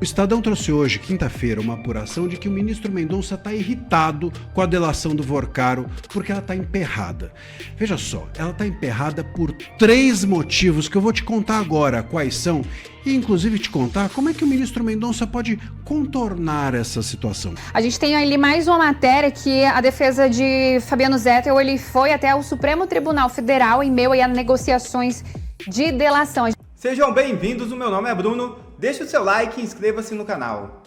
O Estadão trouxe hoje, quinta-feira, uma apuração de que o ministro Mendonça está irritado com a delação do Vorcaro porque ela está emperrada. Veja só, ela está emperrada por 3 motivos que eu vou te contar agora quais são e inclusive te contar como é que o ministro Mendonça pode contornar essa situação. A gente tem ali mais uma matéria que a defesa de Fabiano Zettel, ele foi até o Supremo Tribunal Federal em meio a negociações de delação. Sejam bem-vindos, o meu nome é Bruno, deixe o seu like e inscreva-se no canal.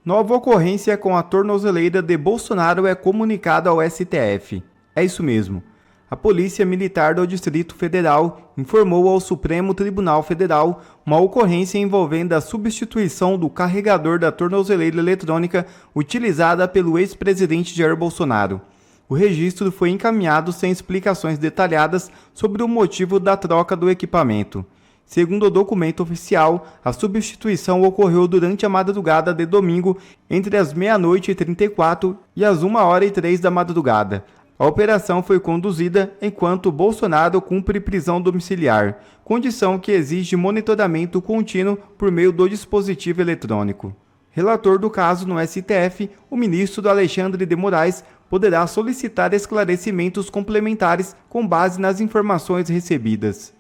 Nova ocorrência com a tornozeleira de Bolsonaro é comunicada ao STF. É isso mesmo. A Polícia Militar do Distrito Federal informou ao Supremo Tribunal Federal uma ocorrência envolvendo a substituição do carregador da tornozeleira eletrônica utilizada pelo ex-presidente Jair Bolsonaro. O registro foi encaminhado sem explicações detalhadas sobre o motivo da troca do equipamento. Segundo o documento oficial, a substituição ocorreu durante a madrugada de domingo entre as 00h34 e as 1h03 da madrugada. A operação foi conduzida enquanto Bolsonaro cumpre prisão domiciliar, condição que exige monitoramento contínuo por meio do dispositivo eletrônico. Relator do caso no STF, o ministro Alexandre de Moraes poderá solicitar esclarecimentos complementares com base nas informações recebidas.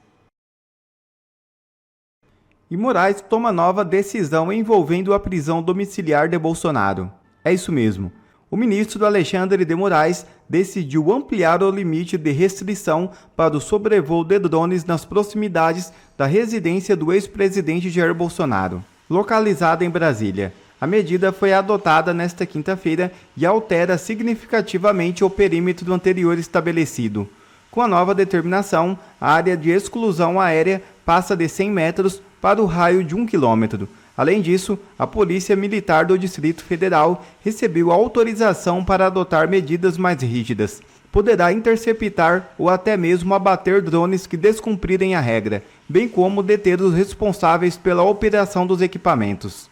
E Moraes toma nova decisão envolvendo a prisão domiciliar de Bolsonaro. É isso mesmo. O ministro Alexandre de Moraes decidiu ampliar o limite de restrição para o sobrevoo de drones nas proximidades da residência do ex-presidente Jair Bolsonaro, localizada em Brasília. A medida foi adotada nesta quinta-feira e altera significativamente o perímetro anterior estabelecido. Com a nova determinação, a área de exclusão aérea passa de 100 metros para o raio de 1 quilômetro. Além disso, a Polícia Militar do Distrito Federal recebeu autorização para adotar medidas mais rígidas. Poderá interceptar ou até mesmo abater drones que descumprirem a regra, bem como deter os responsáveis pela operação dos equipamentos.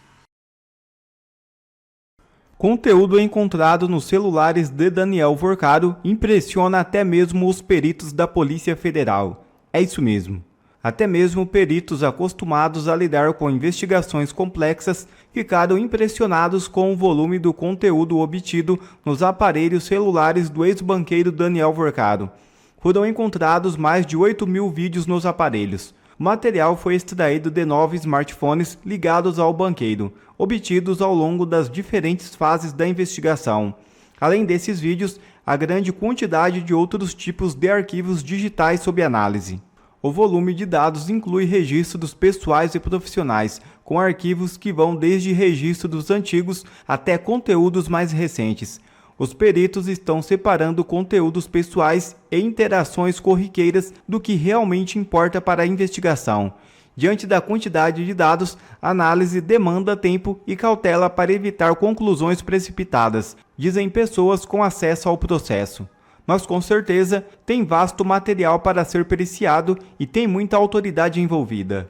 Conteúdo encontrado nos celulares de Daniel Vorcaro impressiona até mesmo os peritos da Polícia Federal. É isso mesmo. Até mesmo peritos acostumados a lidar com investigações complexas ficaram impressionados com o volume do conteúdo obtido nos aparelhos celulares do ex-banqueiro Daniel Vorcaro. Foram encontrados mais de 8.000 vídeos nos aparelhos. O material foi extraído de 9 smartphones ligados ao banqueiro, obtidos ao longo das diferentes fases da investigação. Além desses vídeos, há grande quantidade de outros tipos de arquivos digitais sob análise. O volume de dados inclui registros pessoais e profissionais, com arquivos que vão desde registros antigos até conteúdos mais recentes. Os peritos estão separando conteúdos pessoais e interações corriqueiras do que realmente importa para a investigação. Diante da quantidade de dados, a análise demanda tempo e cautela para evitar conclusões precipitadas, dizem pessoas com acesso ao processo. Mas com certeza tem vasto material para ser periciado e tem muita autoridade envolvida.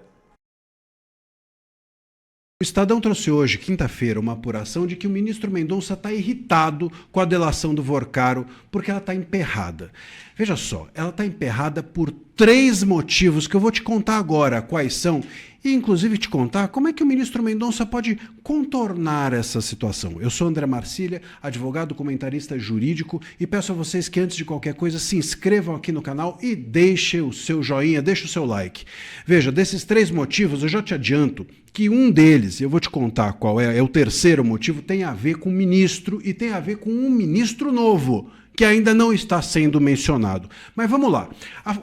O Estadão trouxe hoje, quinta-feira, uma apuração de que o ministro Mendonça está irritado com a delação do Vorcaro porque ela está emperrada. Veja só, ela está emperrada por 3 motivos que eu vou te contar agora quais são e inclusive te contar como é que o ministro Mendonça pode contornar essa situação. Eu sou André Marcília, advogado comentarista jurídico e peço a vocês que antes de qualquer coisa se inscrevam aqui no canal e deixem o seu joinha, deixem o seu like. Veja, desses 3 motivos eu já te adianto que um deles, eu vou te contar qual é o terceiro motivo, tem a ver com o ministro e tem a ver com um ministro novo, que ainda não está sendo mencionado. Mas vamos lá.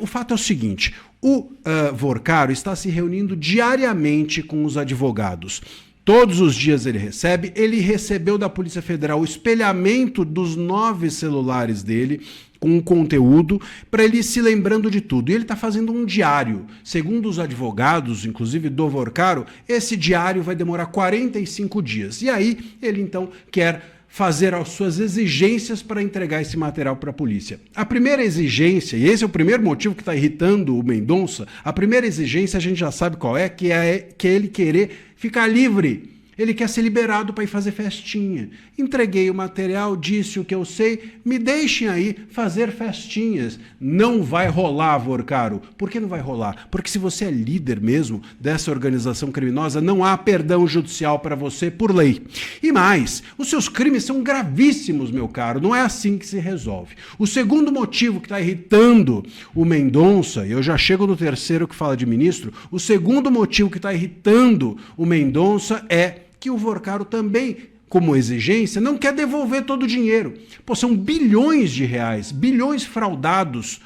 O fato é o seguinte, o Vorcaro está se reunindo diariamente com os advogados. Todos os dias ele recebeu da Polícia Federal o espelhamento dos 9 celulares dele, com um conteúdo, para ele ir se lembrando de tudo. E ele está fazendo um diário. Segundo os advogados, inclusive do Vorcaro, esse diário vai demorar 45 dias. E aí ele então quer fazer as suas exigências para entregar esse material para a polícia. A primeira exigência, e esse é o primeiro motivo que está irritando o Mendonça, a primeira exigência a gente já sabe qual é, que é ele querer ficar livre Ele quer ser liberado para ir fazer festinha. Entreguei o material, disse o que eu sei, me deixem aí fazer festinhas. Não vai rolar, Vorcaro. Por que não vai rolar? Porque se você é líder mesmo dessa organização criminosa, não há perdão judicial para você por lei. E mais, os seus crimes são gravíssimos, meu caro. Não é assim que se resolve. O segundo motivo que está irritando o Mendonça, e eu já chego no terceiro que fala de ministro, o segundo motivo que está irritando o Mendonça é que o Vorcaro também, como exigência, não quer devolver todo o dinheiro. Pô, são bilhões de reais, bilhões fraudados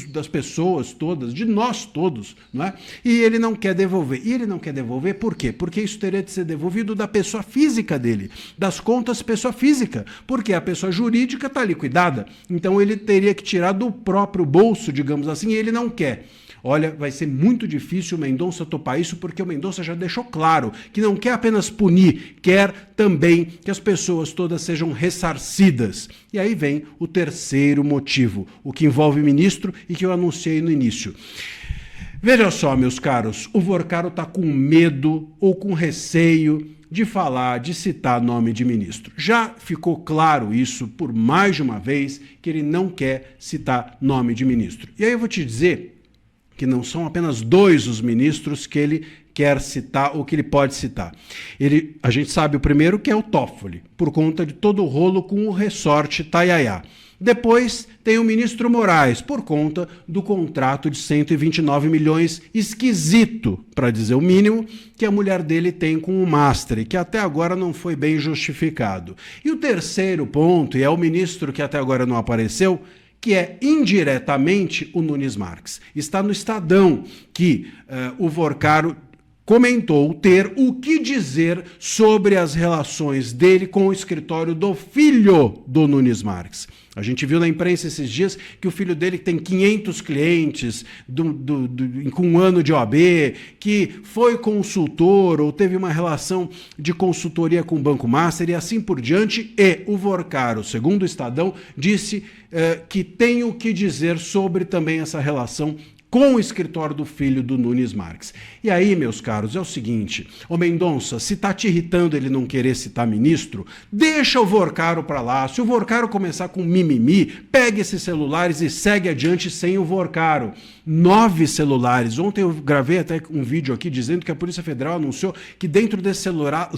das pessoas todas, de nós todos, não é? E ele não quer devolver. E ele não quer devolver por quê? Porque isso teria de ser devolvido da pessoa física dele, das contas pessoa física, porque a pessoa jurídica está liquidada. Então ele teria que tirar do próprio bolso, digamos assim, e ele não quer. Olha, vai ser muito difícil o Mendonça topar isso, porque o Mendonça já deixou claro que não quer apenas punir, quer também que as pessoas todas sejam ressarcidas. E aí vem o terceiro motivo, o que envolve o ministro e que eu anunciei no início. Veja só, meus caros, o Vorcaro está com medo ou com receio de falar, de citar nome de ministro. Já ficou claro isso por mais de uma vez, que ele não quer citar nome de ministro. E aí eu vou te dizer que não são apenas 2 os ministros que ele quer citar ou que ele pode citar. A gente sabe o primeiro, que é o Toffoli, por conta de todo o rolo com o resort Taiaiá. Depois tem o ministro Moraes, por conta do contrato de 129 milhões esquisito, para dizer o mínimo, que a mulher dele tem com o Mastre, que até agora não foi bem justificado. E o terceiro ponto, e é o ministro que até agora não apareceu, que é indiretamente o Nunes Marques. Está no Estadão que o Vorcaro comentou ter o que dizer sobre as relações dele com o escritório do filho do Nunes Marques. A gente viu na imprensa esses dias que o filho dele tem 500 clientes com um ano de OAB, que foi consultor ou teve uma relação de consultoria com o Banco Master e assim por diante. E o Vorcaro, segundo o Estadão, disse que tem o que dizer sobre também essa relação com o escritório do filho do Nunes Marques. E aí, meus caros, é o seguinte, ô Mendonça, se tá te irritando ele não querer citar ministro, deixa o Vorcaro pra lá. Se o Vorcaro começar com mimimi, pega esses celulares e segue adiante sem o Vorcaro. 9 celulares. Ontem eu gravei até um vídeo aqui dizendo que a Polícia Federal anunciou que dentro desses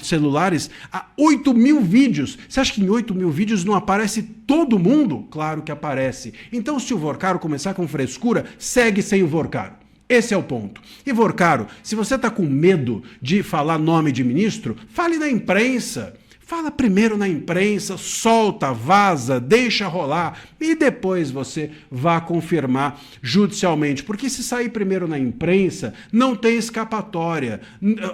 celulares há 8 mil vídeos. Você acha que em 8 mil vídeos não aparece todo mundo? Claro que aparece. Então, se o Vorcaro começar com frescura, segue sem o Vorcaro. Esse é o ponto. E Vorcaro, se você está com medo de falar nome de ministro, fale na imprensa. Fala primeiro na imprensa, solta, vaza, deixa rolar e depois você vá confirmar judicialmente. Porque se sair primeiro na imprensa, não tem escapatória.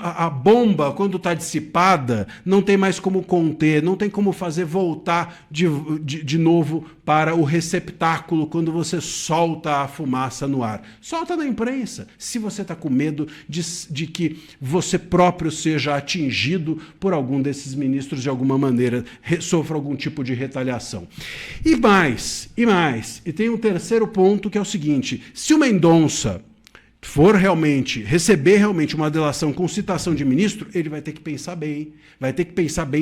A bomba, quando está dissipada, não tem mais como conter, não tem como fazer voltar de novo para o receptáculo quando você solta a fumaça no ar. Solta na imprensa. Se você está com medo de que você próprio seja atingido por algum desses ministros de alguma maneira, sofra algum tipo de retaliação. E tem um terceiro ponto que é o seguinte, se o Mendonça for receber realmente uma delação com citação de ministro, ele vai ter que pensar bem,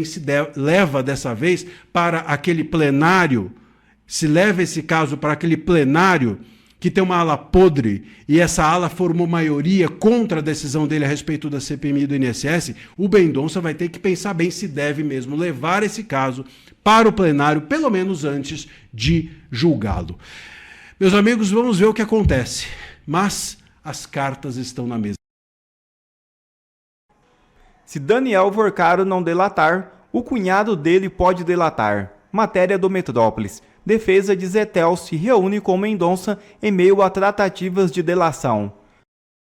se leva dessa vez para aquele plenário, se leva esse caso para aquele plenário que tem uma ala podre e essa ala formou maioria contra a decisão dele a respeito da CPMI e do INSS, o Mendonça vai ter que pensar bem se deve mesmo levar esse caso para o plenário, pelo menos antes de julgá-lo. Meus amigos, vamos ver o que acontece, mas as cartas estão na mesa. Se Daniel Vorcaro não delatar, o cunhado dele pode delatar. Matéria do Metrópolis. Defesa de Zetel se reúne com Mendonça em meio a tratativas de delação.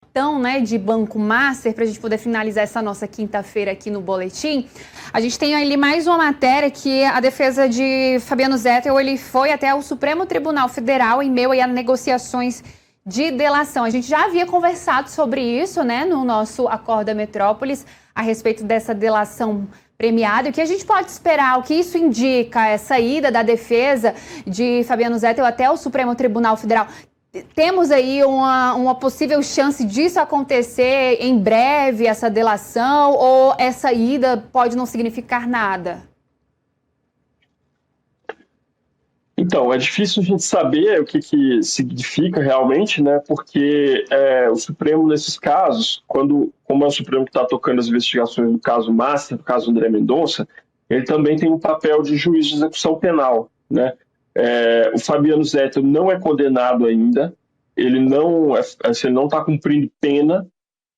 Então, de Banco Master, para a gente poder finalizar essa nossa quinta-feira aqui no Boletim, a gente tem ali mais uma matéria que a defesa de Fabiano Zettel, ele foi até o Supremo Tribunal Federal em meio a negociações de delação. A gente já havia conversado sobre isso, no nosso Acorda Metrópolis, a respeito dessa delação premiado. O que a gente pode esperar? O que isso indica? Essa ida da defesa de Fabiano Zettel até o Supremo Tribunal Federal temos aí uma possível chance disso acontecer em breve, essa delação, ou essa ida pode não significar nada? Então, é difícil a gente saber o que significa realmente, né? Porque o Supremo, nesses casos, como é o Supremo que está tocando as investigações do caso Master, do caso André Mendonça, ele também tem um papel de juiz de execução penal, né? O Fabiano Zettel não é condenado ainda, ele não está cumprindo pena,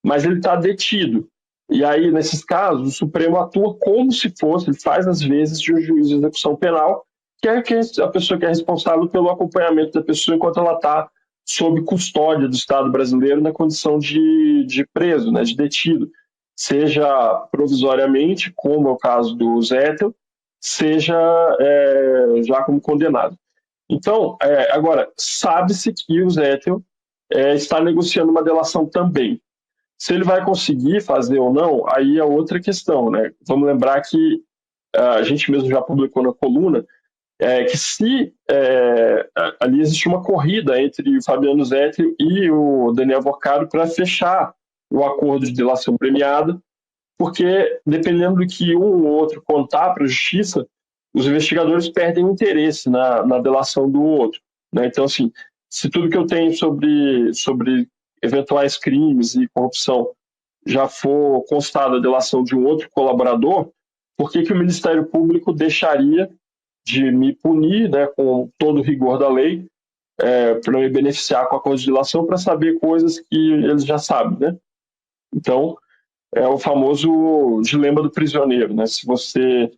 mas ele está detido. E aí, nesses casos, o Supremo atua como se fosse, ele faz às vezes de um juiz de execução penal, que é a pessoa que é responsável pelo acompanhamento da pessoa enquanto ela está sob custódia do Estado brasileiro na condição de preso, né, de detido, seja provisoriamente, como é o caso do Zettel, seja já como condenado. Então, agora, sabe-se que o Zettel está negociando uma delação também. Se ele vai conseguir fazer ou não, aí é outra questão, né? Vamos lembrar que a gente mesmo já publicou na coluna que se ali existe uma corrida entre o Fabiano Zettel e o Daniel Vorcaro para fechar o acordo de delação premiada, porque dependendo do que um ou outro contar para a justiça, os investigadores perdem interesse na delação do outro, né? Então, assim, se tudo que eu tenho sobre eventuais crimes e corrupção já for constado a delação de um outro colaborador, por que o Ministério Público deixaria de me punir, né, com todo o rigor da lei, para me beneficiar com a acordo de delação para saber coisas que eles já sabem, né? Então, é o famoso dilema do prisioneiro, né? Se você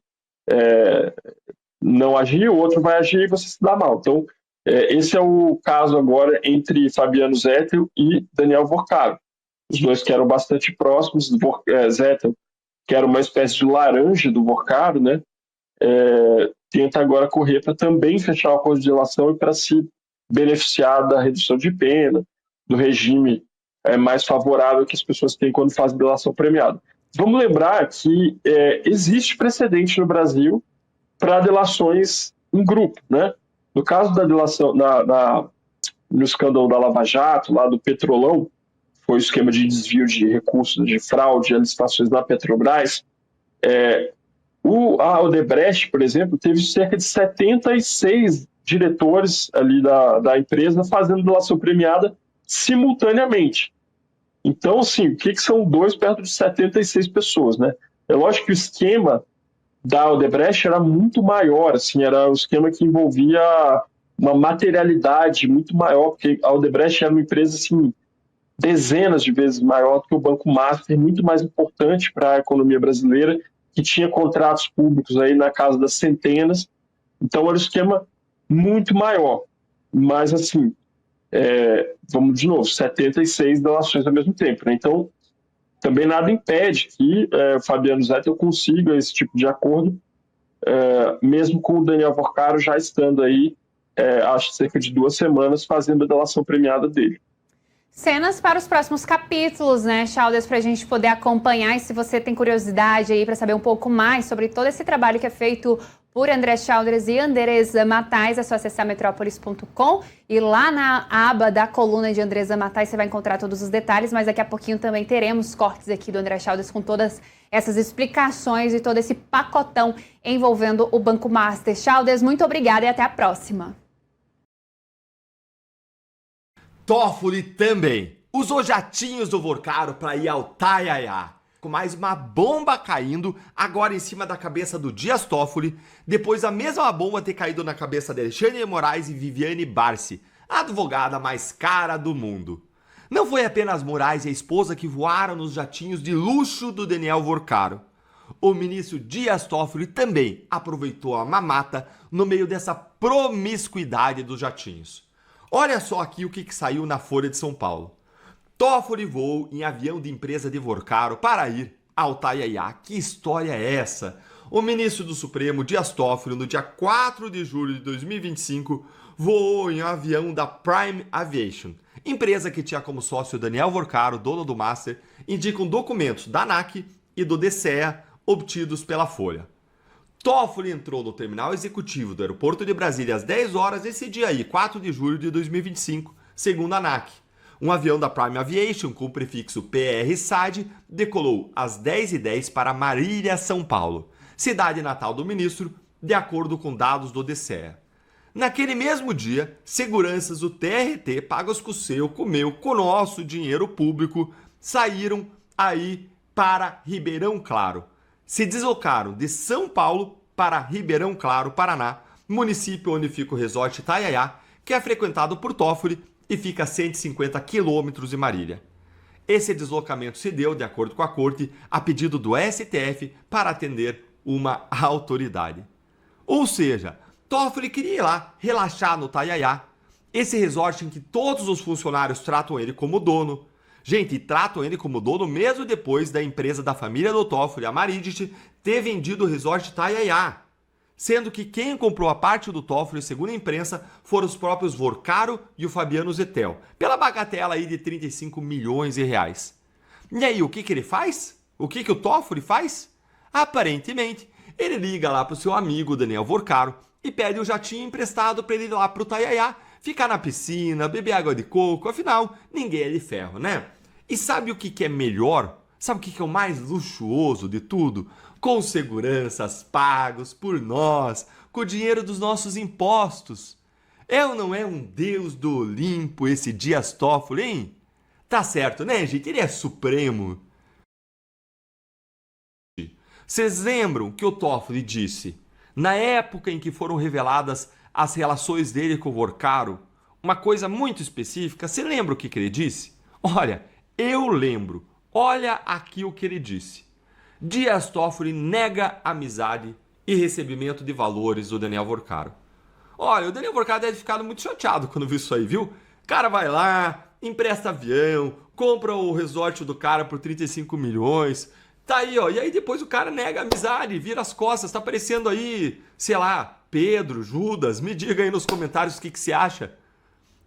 não agir, o outro vai agir e você se dá mal. Então, esse é o caso agora entre Fabiano Zettel e Daniel Vorcaro. Os dois que eram bastante próximos, Zettel, que era uma espécie de laranja do Vorcaro, né? Tenta agora correr para também fechar o acordo de delação e para se beneficiar da redução de pena, do regime mais favorável que as pessoas têm quando fazem delação premiada. Vamos lembrar que existe precedente no Brasil para delações em grupo, né? No caso da delação, no escândalo da Lava Jato, lá do Petrolão, foi o esquema de desvio de recursos, de fraude, a licitações na Petrobras, a Odebrecht, por exemplo, teve cerca de 76 diretores ali da empresa fazendo delação premiada simultaneamente. Então, assim, o que são dois perto de 76 pessoas, né? É lógico que o esquema da Odebrecht era muito maior, assim, era um esquema que envolvia uma materialidade muito maior, porque a Odebrecht era uma empresa, assim, dezenas de vezes maior do que o Banco Master, muito mais importante para a economia brasileira, que tinha contratos públicos aí na casa das centenas. Então, era um esquema muito maior. Mas, assim, vamos de novo, 76 delações ao mesmo tempo, né? Então, também nada impede que o Fabiano Zettel consiga esse tipo de acordo, mesmo com o Daniel Vorcaro já estando aí, acho cerca de 2 semanas, fazendo a delação premiada dele. Cenas para os próximos capítulos, né, Chaldes, para a gente poder acompanhar. E se você tem curiosidade aí para saber um pouco mais sobre todo esse trabalho que é feito por André Chaldes e Andresa Matais, é só acessar metrópolis.com e lá na aba da coluna de Andresa Matais você vai encontrar todos os detalhes, mas daqui a pouquinho também teremos cortes aqui do André Chaldes com todas essas explicações e todo esse pacotão envolvendo o Banco Master. Chaldes, muito obrigada e até a próxima. Toffoli também usou jatinhos do Vorcaro para ir ao Taiaiá, com mais uma bomba caindo agora em cima da cabeça do Dias Toffoli, depois a mesma bomba ter caído na cabeça de Alexandre de Moraes e Viviane Barsi, a advogada mais cara do mundo. Não foi apenas Moraes e a esposa que voaram nos jatinhos de luxo do Daniel Vorcaro. O ministro Dias Toffoli também aproveitou a mamata no meio dessa promiscuidade dos jatinhos. Olha só aqui o que saiu na Folha de São Paulo. Toffoli voou em avião de empresa de Vorcaro para ir ao Taiaiá. Que história é essa? O ministro do Supremo, Dias Toffoli, no dia 4 de julho de 2025, voou em um avião da Prime Aviation, empresa que tinha como sócio Daniel Vorcaro, dono do Master, indicam documentos da ANAC e do DCEA obtidos pela Folha. Toffoli entrou no terminal executivo do aeroporto de Brasília às 10 horas esse dia aí, 4 de julho de 2025, Segundo a ANAC, um avião da Prime Aviation com o prefixo PR-SAD decolou às 10h10 para Marília, São Paulo, cidade natal do ministro, de acordo com dados do DCEA. Naquele mesmo dia, seguranças do TRT, pagos com o seu, com o meu, com o nosso dinheiro público, saíram aí para Ribeirão Claro. Se deslocaram de São Paulo para Ribeirão Claro, Paraná, município onde fica o Resort Itaiaiá, que é frequentado por Toffoli e fica a 150 quilômetros de Marília. Esse deslocamento se deu, de acordo com a corte, a pedido do STF para atender uma autoridade. Ou seja, Toffoli queria ir lá relaxar no Itaiaiá, esse resort em que todos os funcionários tratam ele como dono. Gente, tratam ele como dono mesmo depois da empresa da família do Toffoli, a Maridit, ter vendido o resort Itaiaiá. Sendo que quem comprou a parte do Toffoli, segundo a imprensa, foram os próprios Vorcaro e o Fabiano Zettel, pela bagatela aí de 35 milhões de reais. E aí, o que ele faz? O que o Toffoli faz? Aparentemente, ele liga lá pro seu amigo Daniel Vorcaro e pede o jatinho emprestado para ele ir lá pro Itaiaiá, ficar na piscina, beber água de coco, afinal, ninguém é de ferro, né? E sabe o que é melhor? Sabe o que é o mais luxuoso de tudo? Com seguranças pagos por nós, com o dinheiro dos nossos impostos. É ou não é um deus do Olimpo esse Dias Toffoli, hein? Tá certo, né, gente? Ele é supremo. Vocês lembram que o Toffoli disse, na época em que foram reveladas as relações dele com o Vorcaro, uma coisa muito específica? Você lembra o que ele disse? Olha, eu lembro. Olha aqui o que ele disse. Dias Toffoli nega amizade e recebimento de valores do Daniel Vorcaro. Olha, o Daniel Vorcaro deve ter ficado muito chateado quando viu isso aí, viu? O cara vai lá, empresta avião, compra o resort do cara por 35 milhões. Tá aí, ó. E aí depois o cara nega a amizade, vira as costas. Tá aparecendo aí, sei lá, Pedro, Judas. Me diga aí nos comentários o que você acha.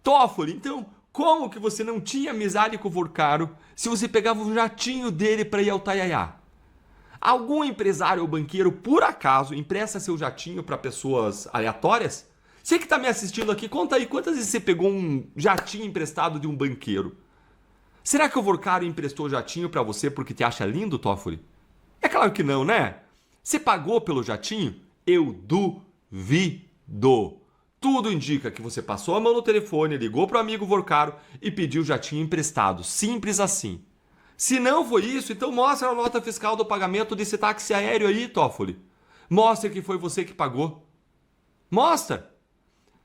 Toffoli, então, como que você não tinha amizade com o Vorcaro se você pegava o jatinho dele para ir ao Itaiaiá? Algum empresário ou banqueiro, por acaso, empresta seu jatinho para pessoas aleatórias? Você que está me assistindo aqui, conta aí quantas vezes você pegou um jatinho emprestado de um banqueiro. Será que o Vorcaro emprestou o jatinho para você porque te acha lindo, Toffoli? É claro que não, né? Você pagou pelo jatinho? Eu duvido. Tudo indica que você passou a mão no telefone, ligou para o amigo Vorcaro e pediu o jatinho emprestado. Simples assim. Se não foi isso, então mostra a nota fiscal do pagamento desse táxi aéreo aí, Toffoli. Mostra que foi você que pagou. Mostra.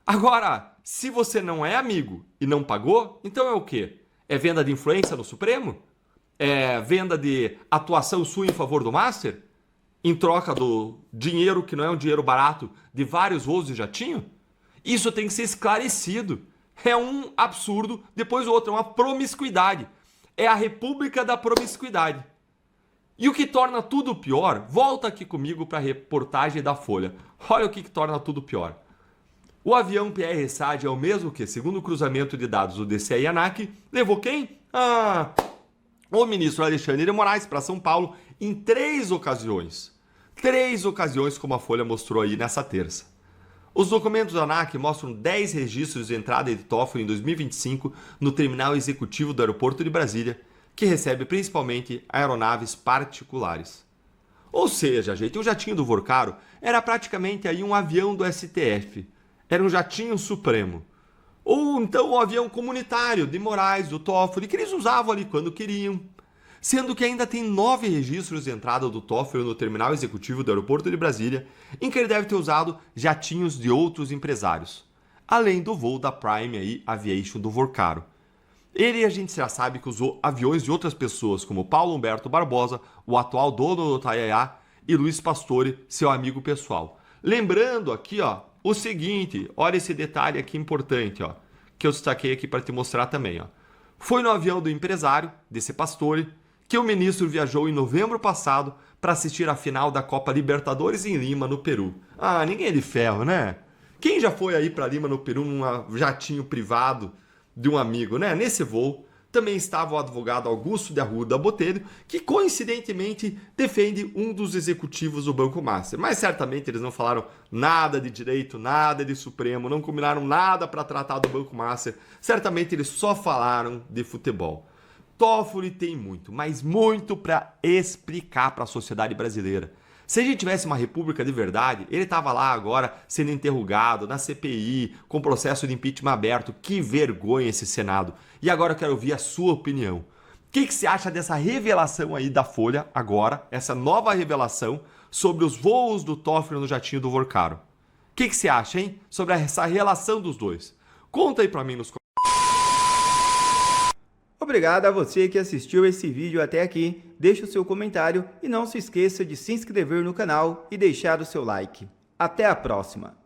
Agora, se você não é amigo e não pagou, então é o quê? É venda de influência no Supremo? É venda de atuação sua em favor do Master? Em troca do dinheiro, que não é um dinheiro barato, de vários voos de jatinho? Isso tem que ser esclarecido. É um absurdo, depois o outro, é uma promiscuidade. É a república da promiscuidade. E o que torna tudo pior, volta aqui comigo para a reportagem da Folha. Olha o que torna tudo pior. O avião PR-SAD é o mesmo que, segundo o cruzamento de dados do DCE e ANAC, levou quem? O ministro Alexandre de Moraes para São Paulo em 3 ocasiões. 3 ocasiões, como a Folha mostrou aí nessa terça. Os documentos da ANAC mostram 10 registros de entrada de Toffoli em 2025 no terminal executivo do aeroporto de Brasília, que recebe principalmente aeronaves particulares. Ou seja, gente, o jatinho do Vorcaro era praticamente aí um avião do STF. Era um jatinho supremo. Ou então um avião comunitário de Moraes, do Toffoli, que eles usavam ali quando queriam. Sendo que ainda tem 9 registros de entrada do Toffoli no terminal executivo do aeroporto de Brasília, em que ele deve ter usado jatinhos de outros empresários, além do voo da Prime Aviation do Vorcaro. Ele, a gente já sabe que usou aviões de outras pessoas, como Paulo Humberto Barbosa, o atual dono do Itaiaiá, e Luiz Pastore, seu amigo pessoal. Lembrando aqui, ó, o seguinte, olha esse detalhe aqui importante, ó, que eu destaquei aqui para te mostrar também, ó. Foi no avião do empresário, desse Pastore, que o ministro viajou em novembro passado para assistir a final da Copa Libertadores em Lima, no Peru. Ah, ninguém é de ferro, né? Quem já foi aí para Lima, no Peru, num jatinho privado de um amigo, né? Nesse voo, também estava o advogado Augusto de Arruda Botelho, que coincidentemente defende um dos executivos do Banco Master. Mas certamente eles não falaram nada de direito, nada de Supremo, não combinaram nada para tratar do Banco Master. Certamente eles só falaram de futebol. Toffoli tem muito, mas muito para explicar para a sociedade brasileira. Se a gente tivesse uma república de verdade, ele estava lá agora sendo interrogado na CPI, com processo de impeachment aberto. Que vergonha esse Senado. E agora eu quero ouvir a sua opinião. O que você acha dessa revelação aí da Folha agora, essa nova revelação sobre os voos do Toffoli no jatinho do Vorcaro? O que você acha, hein? Sobre essa relação dos dois? Conta aí para mim nos comentários. Obrigado a você que assistiu esse vídeo até aqui, deixe o seu comentário e não se esqueça de se inscrever no canal e deixar o seu like. Até a próxima!